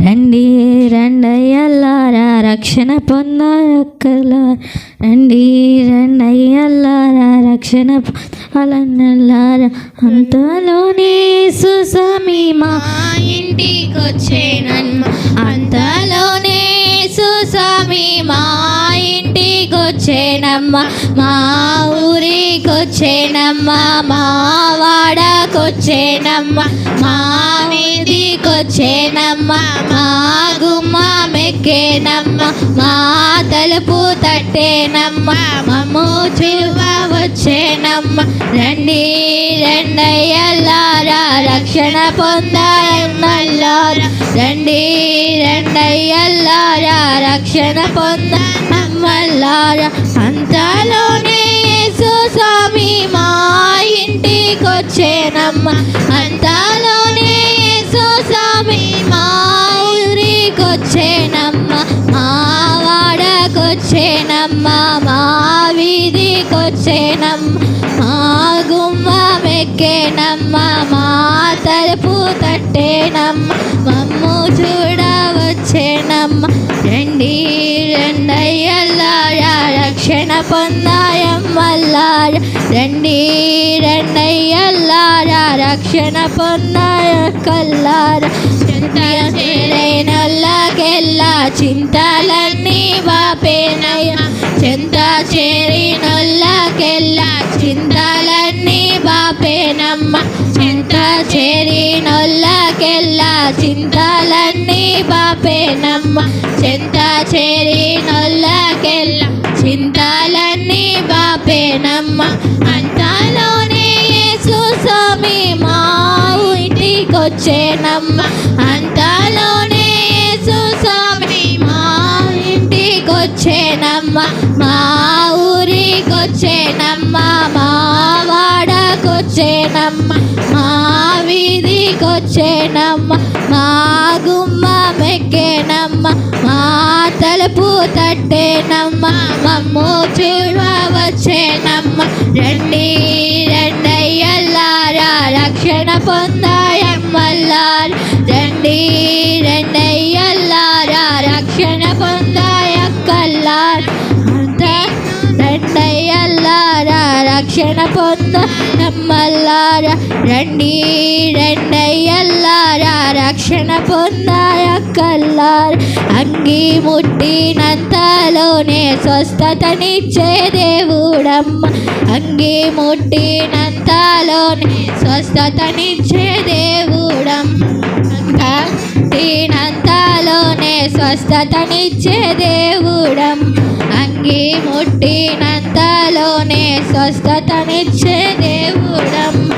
రండి రండయ్యల్లారా రక్షణ పొందాలక్కలా, రండి రండయ్యల్లారా రక్షణ పొందాలన్నల్లారా. అంతలోనే సుస్వామి మా ఇంటికొచ్చేనమ్మ, అంతలోనే సుస్వామి మా ఇంటికొచ్చేనమ్మ, మా ఊరికొచ్చేనమ్మ, మా వాడకొచ్చేనమ్మ, మా వీధికొచ్చేనమ్మ, మా గుమ్మమెక్కేనమ్మ, మా తలుపు తట్టేనమ్మ, మమ్ము చూవ వచ్చేనమ్మ. రండి రండయ్యల్లారా రక్షణ పొందాలన్నల్లారా, రండి రండయ్యల్లారా రక్షణ పొందాలమ్మల్లారా. అంతలోనే యేసుస్వామి మా ఇంటికొచ్చేనమ్మ, అంతలోనే యేసుస్వామి మా ఊరికొచ్చేనమ్మ, మా వాడకొచ్చేనమ్మ, మా వీధికొచ్చేనమ్మ, మా గుమ్మమెక్కేనమ్మ, మా తలుపు తట్టేనమ్మ, మమ్ము చూడవచ్చేనమ్మ. రండి రండయ్యల్లారా రక్షణ పొందాయమ్మల్లారా, రండి రండయ్యల్లారా రక్షణ పొందాయక్కల్లారా. చేరినొల్లకెల్లా చింతలన్నీ బాపేనయ్య, చెంత చేరినొల్లకెల్లా చింతలన్నీ బాపేనమ్మ, చెంత చేరినొల్లకెల్లా చింతలన్నీ బాపేనమ్మ, చెంత చేరినొల్లకెల్లా చింతలన్నీ బాపేనమ్మ. అంతలోనే యేసుస్వామి మా ఇంటికొచ్చేనమ్మ, అంతలోనే యేసుస్వామి మా ఇంటికొచ్చేనమ్మ, మా ఊరికొచ్చేనమ్మ, మా వాడకొచ్చేనమ్మ, మా వీధికొచ్చేనమ్మ, మా గుమ్మమెక్కేనమ్మ, మా తలుపు తట్టేనమ్మ, మమ్ము చూడవచ్చేనమ్మ. రండి రండయ్యల్లారా రక్షణ పొందాయమ్మల్లారా, రండి రండయ్యల్లారా రక్షణ పొందాయక్కల్లారా. రండయ్యల్లారా రక్షణ పొందాయమ్మల్లారా, రండి రండయ్యల్లారా రక్షణ పొందాయక్కల్లారా. అంగి ముట్టినంతలోనే స్వస్థతనిచ్చే దేవుడమ్మ, అంగి ముట్టినంతలోనే స్వస్థతనిచ్చే దేవుడమ్మ, ముట్టినంతలోనే స్వస్థతనిచ్చే దేవుడమ్మ, అంగి ముట్టినంతలోనే స్వస్థతనిచ్చే దేవుడమ్మ.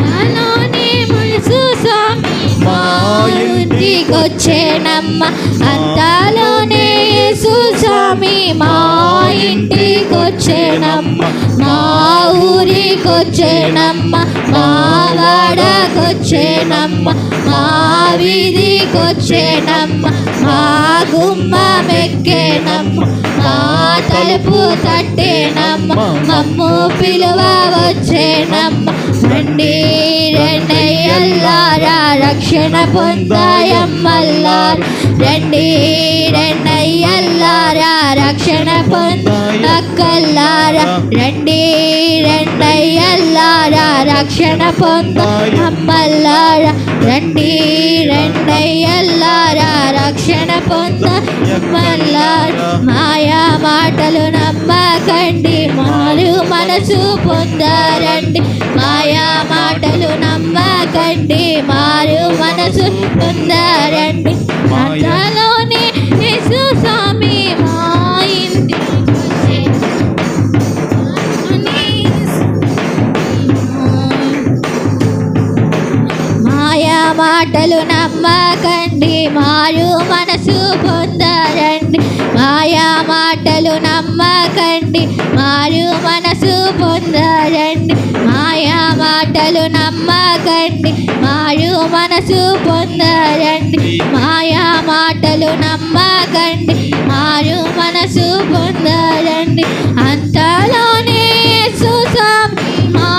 అంతలోనే యేసుస్వామి మా ఇంటికొచ్చేనమ్మ, అంతలోనే యేసుస్వామి మా ఇంటికొచ్చేనమ్మ, మా ఊరికొచ్చేనమ్మ, మా వాడకొచ్చేనమ్మ, మా వీధికొచ్చేనమ్మ, మా గుమ్మమెక్కేనమ్మ, మా తలుపు తట్టేనమ్మ, మమ్ము పిలువవచ్చేనమ్మ. రండి రండయ్యల్లారా రక్షణ పొందాయమ్మల్లారా, రండి రండయ్యల్లారా రక్షణ పొందక్కల్లారా, రండి రండయ్యల్లారా రక్షణ పొందమ్మల్లారా, రండి రండయ్యల్లారా రక్షణ పొందమ్మల్లారా. మాయా మాటలు నమ్మకండి, మారు మనసు పొందరండి, మాయా మాటలు నమ్మకండి, మారు మనసు పొందరండి. అంతలోనే యేసుస్వామి మా ఇంటికొచ్చేనమ్మ, మాయా మాటలు నమ్మకండి, మారు మనసు పొందరండి, మాయా మాటలు నమ్మకండి, మారు మనసు పొందరండి, మాయా మాటలు నమ్మకండి, మారు మనసు పొందరండి, మాయా మాటలు నమ్మకండి, మారు మనసు పొందరండి. అంతలోనే యేసుస్వామి మా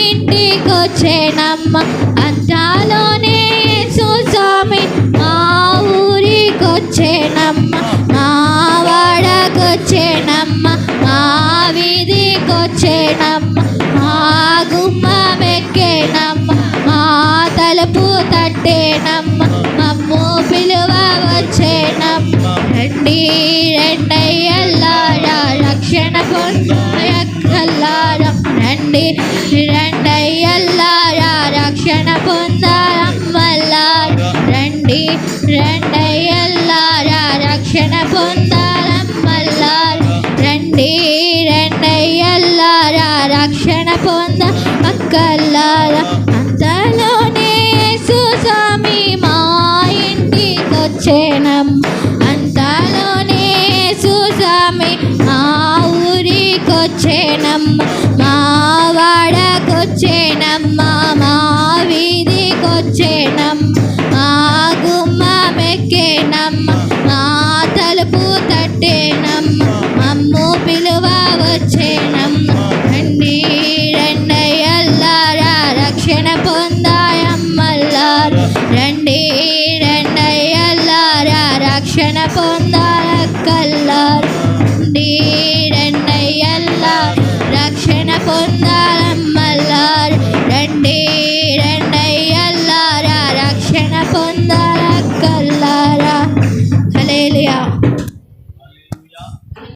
ఇంటికొచ్చేనమ్మ, అంతలోనే యేసుస్వామి తట్టేనమ్మ మమ్ము పిలువ వచ్చేనమ్మ రండి రెండయ్యల్లారా రక్షణ పొందయ్యల్లారా రండి రెండయ్యల్లారా రక్షణ పొందాలమ్మల్లారా రండి రెండయ్యల్లారా రక్షణ పొందాలమ్మల్లారా రండి రెండయ్యల్లారా రక్షణ పొంద అక్కల్లారా అంతలోనే యేసుస్వామి మా ఇంటికొచ్చేనమ్మ అంతలోనే యేసుస్వామి మా ఊరికొచ్చేనమ్మ మా వాడకొచ్చేనమ్మ మా వీధికొచ్చేనమ్మ మా గుమ్మమెక్కేనమ్మ మా తలుపు తట్టేనమ్మ మమ్ము పిలువ వచ్చేనమ్మ రండి రెండయ్యల్లారా రక్షణ పొందాయమ్మల్లారా రండి రెండయ్యల్లారా రక్షణ పొందాలక్కల్లారా